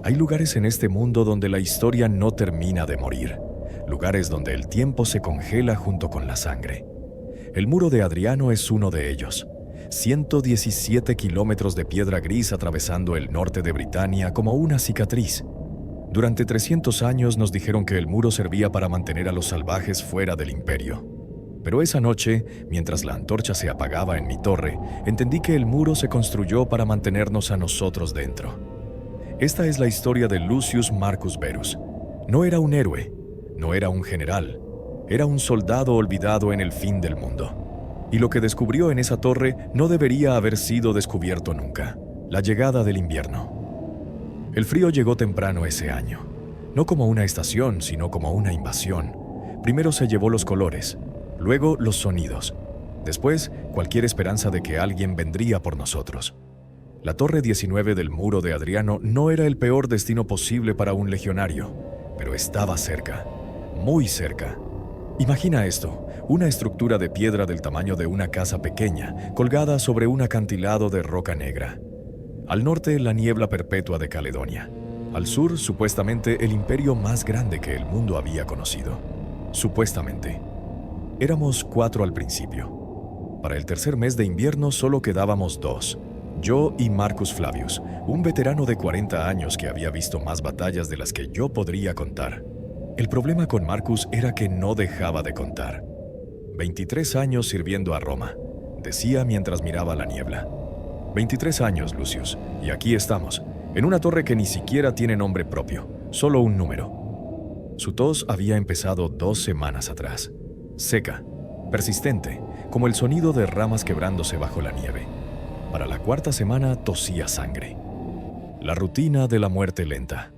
Hay lugares en este mundo donde la historia no termina de morir, lugares donde el tiempo se congela junto con la sangre. El muro de Adriano es uno de ellos. 117 kilómetros de piedra gris atravesando el norte de Britania como una cicatriz. Durante 300 años nos dijeron que el muro servía para mantener a los salvajes fuera del imperio. Pero esa noche, mientras la antorcha se apagaba en mi torre, entendí que el muro se construyó para mantenernos a nosotros dentro. Esta es la historia de Lucius Marcus Verus. No era un héroe, no era un general, era un soldado olvidado en el fin del mundo. Y lo que descubrió en esa torre no debería haber sido descubierto nunca: la llegada del invierno. El frío llegó temprano ese año, no como una estación, sino como una invasión. Primero se llevó los colores, luego los sonidos, después cualquier esperanza de que alguien vendría por nosotros. La Torre 19 del Muro de Adriano no era el peor destino posible para un legionario, pero estaba cerca, muy cerca. Imagina esto: una estructura de piedra del tamaño de una casa pequeña, colgada sobre un acantilado de roca negra. Al norte, la niebla perpetua de Caledonia. Al sur, supuestamente, el imperio más grande que el mundo había conocido. Supuestamente. Éramos 4 al principio. Para el tercer mes de invierno solo quedábamos 2. Yo y Marcus Flavius, un veterano de 40 años que había visto más batallas de las que yo podría contar. El problema con Marcus era que no dejaba de contar. 23 años sirviendo a Roma, decía mientras miraba la niebla. 23 años, Lucius, y aquí estamos, en una torre que ni siquiera tiene nombre propio, solo un número. Su tos había empezado 2 semanas atrás, seca, persistente, como el sonido de ramas quebrándose bajo la nieve. Para la 4ª semana tosía sangre. La rutina de la muerte lenta.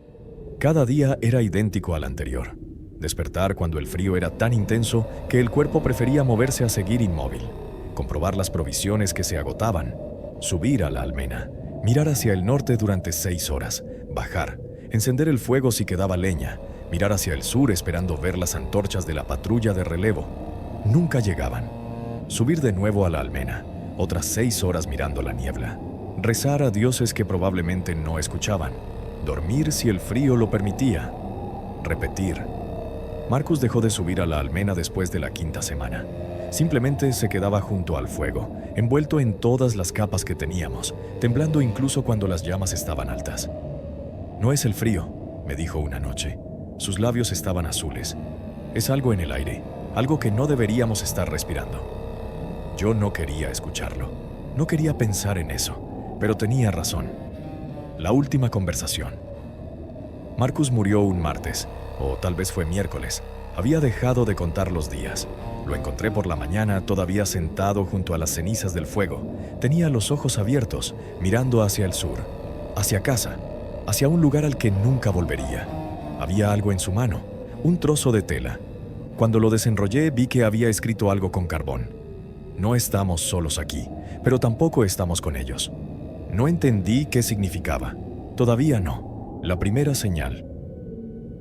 Cada día era idéntico al anterior. Despertar cuando el frío era tan intenso que el cuerpo prefería moverse a seguir inmóvil. Comprobar las provisiones que se agotaban. Subir a la almena. Mirar hacia el norte durante 6 horas. Bajar. Encender el fuego si quedaba leña. Mirar hacia el sur esperando ver las antorchas de la patrulla de relevo. Nunca llegaban. Subir de nuevo a la almena. Otras 6 horas mirando la niebla. Rezar a dioses que probablemente no escuchaban. Dormir si el frío lo permitía. Repetir. Marcus dejó de subir a la almena después de la 5ª semana. Simplemente se quedaba junto al fuego, envuelto en todas las capas que teníamos, temblando incluso cuando las llamas estaban altas. «No es el frío», me dijo una noche. Sus labios estaban azules. «Es algo en el aire, algo que no deberíamos estar respirando». Yo no quería escucharlo. No quería pensar en eso, pero tenía razón. La última conversación. Marcus murió un martes, o tal vez fue miércoles. Había dejado de contar los días. Lo encontré por la mañana todavía sentado junto a las cenizas del fuego. Tenía los ojos abiertos, mirando hacia el sur, hacia casa, hacia un lugar al que nunca volvería. Había algo en su mano, un trozo de tela. Cuando lo desenrollé vi que había escrito algo con carbón. No estamos solos aquí, pero tampoco estamos con ellos. No entendí qué significaba. Todavía no. La primera señal.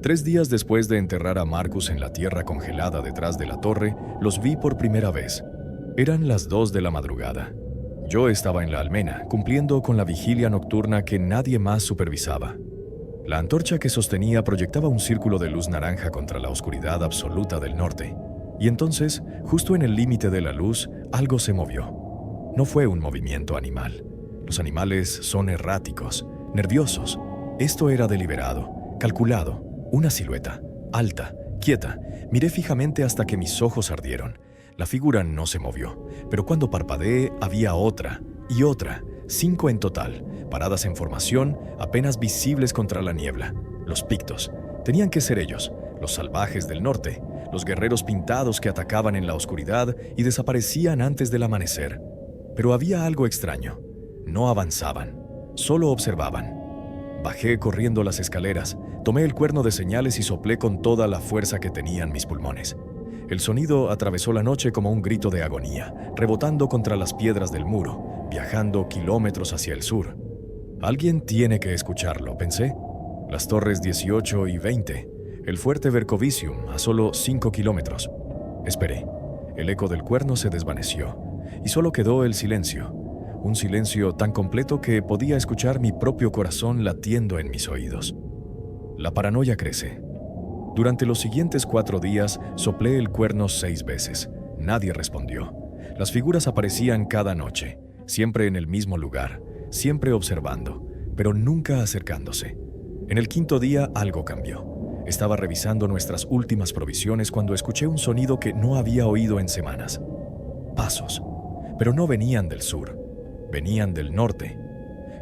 3 días después de enterrar a Marcus en la tierra congelada detrás de la torre, los vi por primera vez. Eran las 2 de la madrugada. Yo estaba en la almena, cumpliendo con la vigilia nocturna que nadie más supervisaba. La antorcha que sostenía proyectaba un círculo de luz naranja contra la oscuridad absoluta del norte. Y entonces, justo en el límite de la luz, algo se movió. No fue un movimiento animal. Los animales son erráticos, nerviosos. Esto era deliberado, calculado. Una silueta, alta, quieta. Miré fijamente hasta que mis ojos ardieron. La figura no se movió, pero cuando parpadeé había otra y otra, 5 en total, paradas en formación, apenas visibles contra la niebla. Los pictos. Tenían que ser ellos, los salvajes del norte, los guerreros pintados que atacaban en la oscuridad y desaparecían antes del amanecer. Pero había algo extraño. No avanzaban, solo observaban. Bajé corriendo las escaleras, tomé el cuerno de señales y soplé con toda la fuerza que tenían mis pulmones. El sonido atravesó la noche como un grito de agonía, rebotando contra las piedras del muro, viajando kilómetros hacia el sur. Alguien tiene que escucharlo, pensé. Las torres 18 y 20, el fuerte Vercovicium a solo 5 kilómetros. Esperé. El eco del cuerno se desvaneció y solo quedó el silencio. un silencio tan completo que podía escuchar mi propio corazón latiendo en mis oídos. La paranoia crece. Durante los siguientes 4 días soplé el cuerno 6 veces. Nadie respondió. Las figuras aparecían cada noche, siempre en el mismo lugar, siempre observando, pero nunca acercándose. En el 5.º día algo cambió. Estaba revisando nuestras últimas provisiones cuando escuché un sonido que no había oído en semanas. Pasos, pero no venían del sur, venían del norte.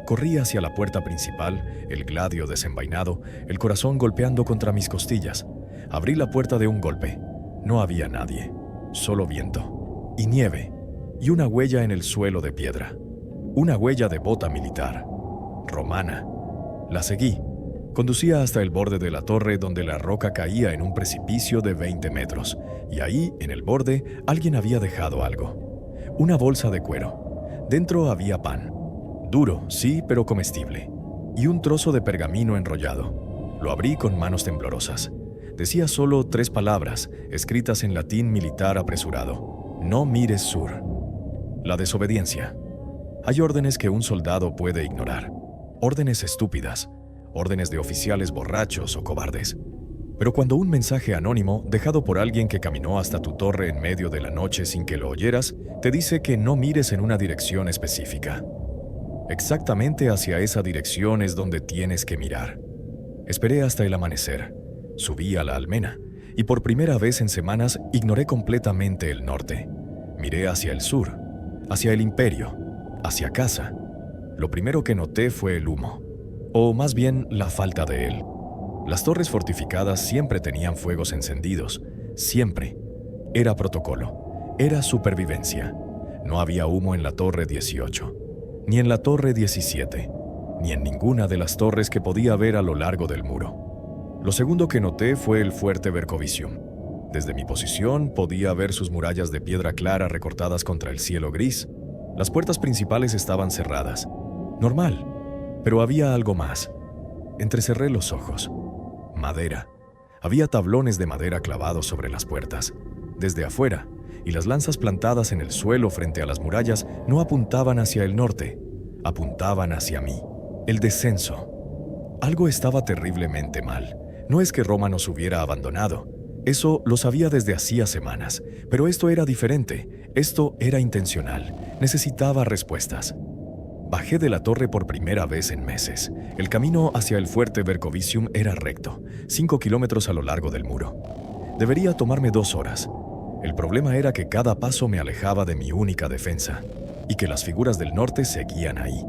Corrí hacia la puerta principal, el gladio desenvainado, el corazón golpeando contra mis costillas. Abrí la puerta de un golpe. No había nadie, solo viento y nieve y una huella en el suelo de piedra. Una huella de bota militar, romana. La seguí. Conducía hasta el borde de la torre donde la roca caía en un precipicio de 20 metros, y ahí, en el borde, alguien había dejado algo. Una bolsa de cuero. Dentro había pan. Duro, sí, pero comestible. Y un trozo de pergamino enrollado. Lo abrí con manos temblorosas. Decía solo 3 palabras, escritas en latín militar apresurado. No mires sur. La desobediencia. Hay órdenes que un soldado puede ignorar. Órdenes estúpidas. Órdenes de oficiales borrachos o cobardes. Pero cuando un mensaje anónimo, dejado por alguien que caminó hasta tu torre en medio de la noche sin que lo oyeras, te dice que no mires en una dirección específica. Exactamente hacia esa dirección es donde tienes que mirar. Esperé hasta el amanecer. Subí a la almena y por primera vez en semanas ignoré completamente el norte. Miré hacia el sur, hacia el imperio, hacia casa. Lo primero que noté fue el humo, o más bien la falta de él. Las torres fortificadas siempre tenían fuegos encendidos, siempre. Era protocolo, era supervivencia. No había humo en la torre 18. Ni en la torre 17, ni en ninguna de las torres que podía ver a lo largo del muro. Lo segundo que noté fue el fuerte Vercovicium. Desde mi posición podía ver sus murallas de piedra clara recortadas contra el cielo gris. Las puertas principales estaban cerradas. Normal, pero había algo más. Entrecerré los ojos. Madera. Había tablones de madera clavados sobre las puertas. Desde afuera, y las lanzas plantadas en el suelo frente a las murallas no apuntaban hacia el norte, apuntaban hacia mí. El descenso. Algo estaba terriblemente mal. No es que Roma nos hubiera abandonado. Eso lo sabía desde hacía semanas. Pero esto era diferente. Esto era intencional. Necesitaba respuestas. Bajé de la torre por primera vez en meses. El camino hacia el fuerte Vercovicium era recto, 5 kilómetros a lo largo del muro. Debería tomarme 2 horas. El problema era que cada paso me alejaba de mi única defensa, y que las figuras del norte seguían ahí.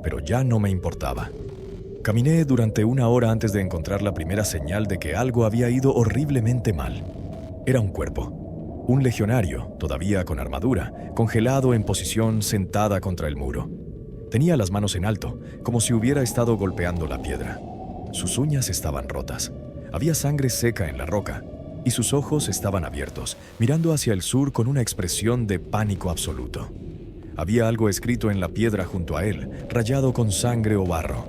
Pero ya no me importaba. Caminé durante 1 hora antes de encontrar la primera señal de que algo había ido horriblemente mal. Era un cuerpo. Un legionario, todavía con armadura, congelado en posición sentada contra el muro. Tenía las manos en alto, como si hubiera estado golpeando la piedra. Sus uñas estaban rotas. Había sangre seca en la roca, y sus ojos estaban abiertos, mirando hacia el sur con una expresión de pánico absoluto. Había algo escrito en la piedra junto a él, rayado con sangre o barro.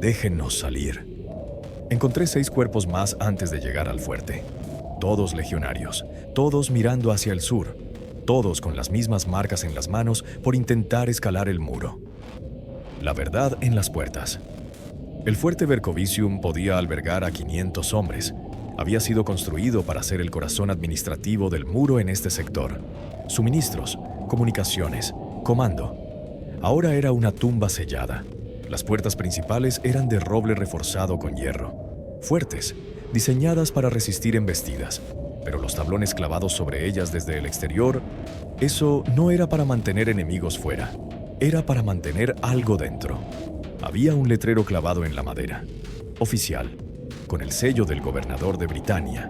«Déjennos salir». Encontré 6 cuerpos más antes de llegar al fuerte. Todos legionarios, todos mirando hacia el sur, todos con las mismas marcas en las manos por intentar escalar el muro. La verdad en las puertas. El fuerte Vercovicium podía albergar a 500 hombres. Había sido construido para ser el corazón administrativo del muro en este sector. Suministros, comunicaciones, comando. Ahora era una tumba sellada. Las puertas principales eran de roble reforzado con hierro. Fuertes, diseñadas para resistir embestidas. Pero los tablones clavados sobre ellas desde el exterior, eso no era para mantener enemigos fuera. Era para mantener algo dentro. Había un letrero clavado en la madera. Oficial, con el sello del gobernador de Britania.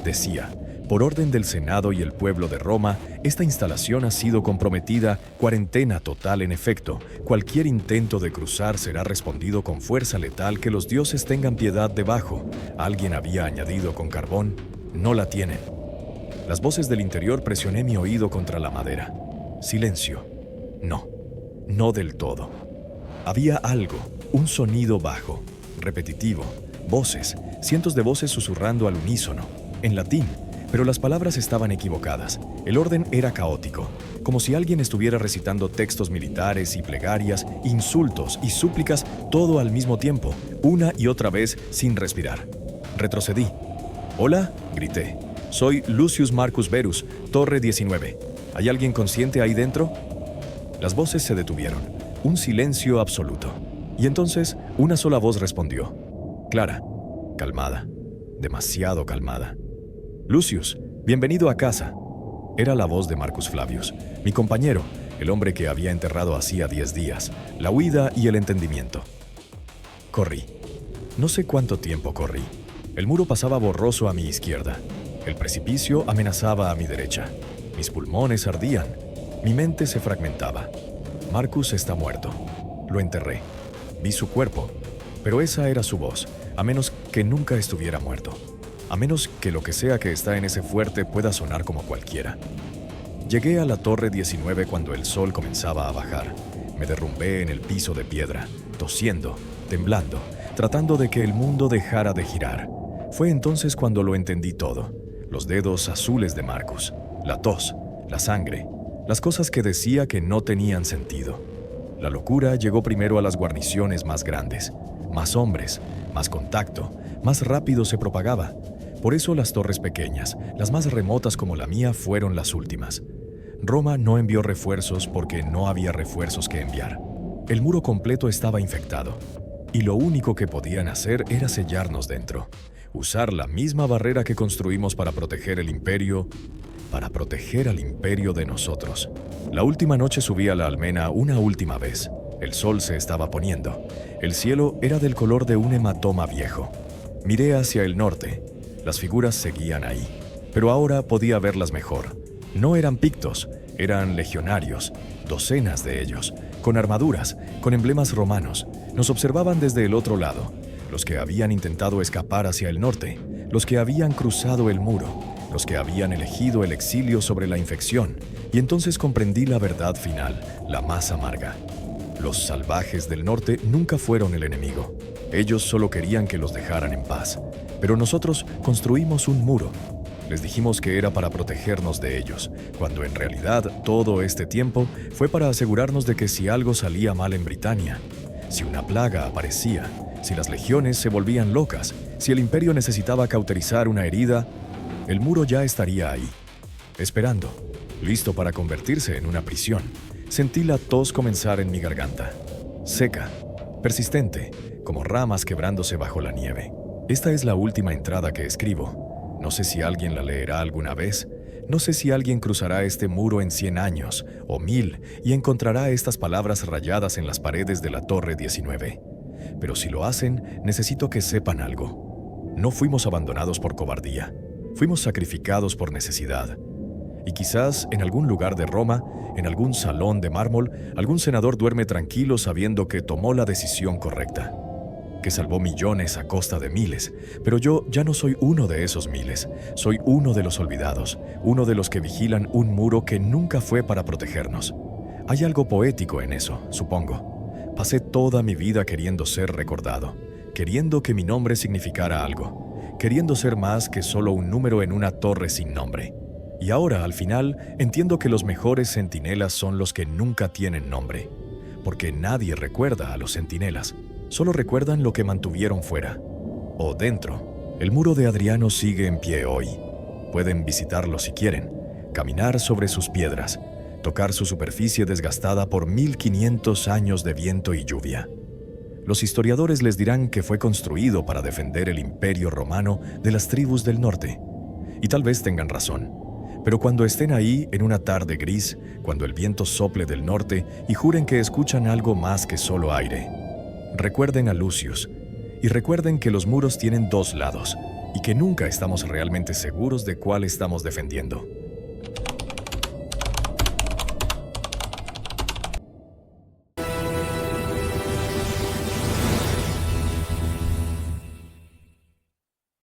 Decía: por orden del Senado y el pueblo de Roma, esta instalación ha sido comprometida, cuarentena total en efecto. Cualquier intento de cruzar será respondido con fuerza letal, que los dioses tengan piedad debajo. Alguien había añadido con carbón: no la tienen. Las voces del interior presioné mi oído contra la madera. Silencio. No, no del todo. Había algo, un sonido bajo, repetitivo, voces, cientos de voces susurrando al unísono, en latín, Pero las palabras estaban equivocadas. El orden era caótico, como si alguien estuviera recitando textos militares y plegarias, insultos y súplicas, todo al mismo tiempo, una y otra vez sin respirar. Retrocedí. «Hola», grité. «Soy Lucius Marcus Verus, Torre 19. ¿Hay alguien consciente ahí dentro?» Las voces se detuvieron. Un silencio absoluto. Y entonces una sola voz respondió. Clara, calmada, demasiado calmada. «Lucius, bienvenido a casa». Era la voz de Marcus Flavius, mi compañero, el hombre que había enterrado hacía 10 días, la huida y el entendimiento. Corrí. No sé cuánto tiempo corrí. El muro pasaba borroso a mi izquierda. El precipicio amenazaba a mi derecha. Mis pulmones ardían. Mi mente se fragmentaba. Marcus está muerto. Lo enterré. Vi su cuerpo, pero esa era su voz, a menos que nunca estuviera muerto. A menos que lo que sea que está en ese fuerte pueda sonar como cualquiera. Llegué a la Torre 19 cuando el sol comenzaba a bajar. Me derrumbé en el piso de piedra, tosiendo, temblando, tratando de que el mundo dejara de girar. Fue entonces cuando lo entendí todo. Los dedos azules de Marcus, la tos, la sangre, las cosas que decía que no tenían sentido. La locura llegó primero a las guarniciones más grandes. Más hombres, más contacto, más rápido se propagaba. Por eso las torres pequeñas, las más remotas como la mía, fueron las últimas. Roma no envió refuerzos porque no había refuerzos que enviar. El muro completo estaba infectado. Y lo único que podían hacer era sellarnos dentro. Usar la misma barrera que construimos para proteger el imperio, para proteger al imperio de nosotros. La última noche subí a la almena una última vez. El sol se estaba poniendo. El cielo era del color de un hematoma viejo. Miré hacia el norte. Las figuras seguían ahí, pero ahora podía verlas mejor. No eran pictos, eran legionarios, docenas de ellos, con armaduras, con emblemas romanos. Nos observaban desde el otro lado, los que habían intentado escapar hacia el norte, los que habían cruzado el muro, los que habían elegido el exilio sobre la infección, y entonces comprendí la verdad final, la más amarga. Los salvajes del norte nunca fueron el enemigo. Ellos solo querían que los dejaran en paz. Pero nosotros construimos un muro. Les dijimos que era para protegernos de ellos, cuando en realidad todo este tiempo fue para asegurarnos de que si algo salía mal en Britania, si una plaga aparecía, si las legiones se volvían locas, si el imperio necesitaba cauterizar una herida, el muro ya estaría ahí, esperando, listo para convertirse en una prisión. Sentí la tos comenzar en mi garganta, seca, persistente, como ramas quebrándose bajo la nieve. Esta es la última entrada que escribo. No sé si alguien la leerá alguna vez. No sé si alguien cruzará este muro en 100 años o 1000 y encontrará estas palabras rayadas en las paredes de la Torre 19. Pero si lo hacen, necesito que sepan algo. No fuimos abandonados por cobardía. Fuimos sacrificados por necesidad. Y quizás en algún lugar de Roma, en algún salón de mármol, algún senador duerme tranquilo sabiendo que tomó la decisión correcta, que salvó millones a costa de miles, pero yo ya no soy uno de esos miles. Soy uno de los olvidados, uno de los que vigilan un muro que nunca fue para protegernos. Hay algo poético en eso, supongo. Pasé toda mi vida queriendo ser recordado, queriendo que mi nombre significara algo, queriendo ser más que solo un número en una torre sin nombre. Y ahora, al final, entiendo que los mejores centinelas son los que nunca tienen nombre, porque nadie recuerda a los centinelas. Solo recuerdan lo que mantuvieron fuera o dentro. El muro de Adriano sigue en pie hoy. Pueden visitarlo si quieren, caminar sobre sus piedras, tocar su superficie desgastada por 1500 años de viento y lluvia. Los historiadores les dirán que fue construido para defender el imperio romano de las tribus del norte. Y tal vez tengan razón. Pero cuando estén ahí en una tarde gris, cuando el viento sople del norte y juren que escuchan algo más que solo aire, recuerden a Lucius y recuerden que los muros tienen 2 lados y que nunca estamos realmente seguros de cuál estamos defendiendo.